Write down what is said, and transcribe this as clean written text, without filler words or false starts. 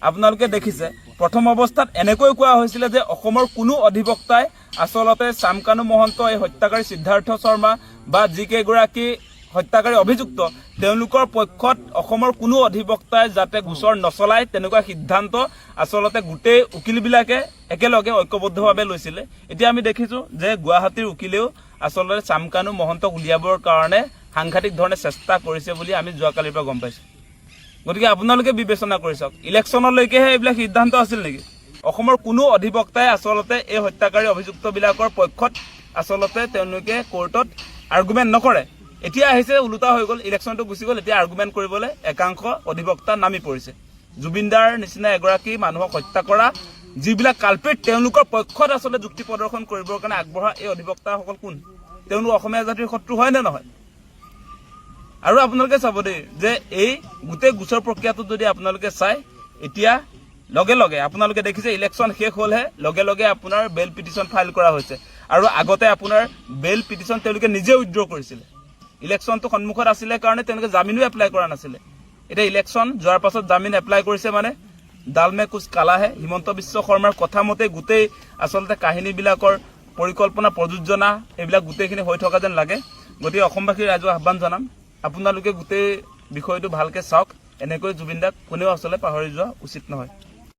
আপোনালোকে দেখিছে প্ৰথম অৱস্থাত এনেকৈ কোৱা হৈছিল যে অসমৰ কোনো অধিবক্তাই আসলতে চামকানু মহন্ত এই হত্যাকাৰী সিদ্ধাৰ্থ শৰ্মা বা যিকেইগৰাকী হত্যাকাৰী অভিযুক্ত তেওঁলোকৰ পক্ষত অসমৰ কোনো অধিবক্তাই যাতে গোচৰ নচলায় তেনেকুৱা সিদ্ধান্ত আসলতে গোটেই উকিলবিলাকে একেলগে ঐক্যবদ্ধভাৱে লৈছিলে। এতিয়া আমি দেখিছো যে গুৱাহাটীৰ উকিলেও আসলতে চামকানু মহন্তক উলিয়াবৰ কাৰণে সাংঘাতিক ধৰণে চেষ্টা কৰিছে বুলি আমি যোৱাকালিৰ পৰা গম পাইছো। গতিকে আপোনালোকে বিবেচনা কৰি চাওক, ইলেকশ্যনলৈকেহে এইবিলাক সিদ্ধান্ত আছিল নেকি? অসমৰ কোনো অধিবক্তাই আসলতে এই হত্যাকাৰী অভিযুক্তবিলাকৰ পক্ষত আসলতে তেওঁলোকে কোৰ্টত আৰ্গুমেণ্ট নকৰে। এতিয়া আহিছে ওলোটা হৈ গ'ল, ইলেকশ্যনটো গুচি গ'ল, এতিয়া আৰ্গুমেণ্ট কৰিবলৈ একাংশ অধিবক্তা নামি পৰিছে। জুবিনদাৰ নিচিনা এগৰাকী মানুহক হত্যা কৰা যিবিলাক কালপিট তেওঁলোকৰ পক্ষত আসলতে যুক্তি প্ৰদৰ্শন কৰিবৰ কাৰণে আগবঢ়া এই অধিবক্তাসকল কোন? তেওঁলোক অসমীয়া জাতিৰ শত্ৰু হয় নে নহয়? আৰু আপোনালোকে চাব দেই যে এই গোটেই গোচৰ প্ৰক্ৰিয়াটো যদি আপোনালোকে চাই এতিয়া লগে লগে আপোনালোকে দেখিছে ইলেকশ্যন শেষ হ'লহে লগে লগে আপোনাৰ বেল পিটিশ্যন ফাইল কৰা হৈছে। আৰু আগতে আপোনাৰ বেল পিটিশ্যন তেওঁলোকে নিজে উইথড্ৰ কৰিছিলে। ইলেকশ্যনটো সন্মুখত আছিলে কাৰণে তেওঁলোকে জামিনো এপ্লাই কৰা নাছিলে। এতিয়া ইলেকশ্যন যোৱাৰ পাছত জামিন এপ্লাই কৰিছে মানে ডালমে কুছ কালাহে। হিমন্ত বিশ্ব শৰ্মাৰ কথা মতে গোটেই আচলতে কাহিনীবিলাকৰ পৰিকল্পনা প্ৰযোজনা এইবিলাক গোটেইখিনি হৈ থকা যেন লাগে। গতিকে অসমবাসীৰ ৰাইজক আহ্বান জনাম, আপোনালোকে গোটেই বিষয়টো ভালকৈ চাওক। এনেকৈ জুবিনদাক কোনেও আচলতে পাহৰি যোৱা উচিত নহয়।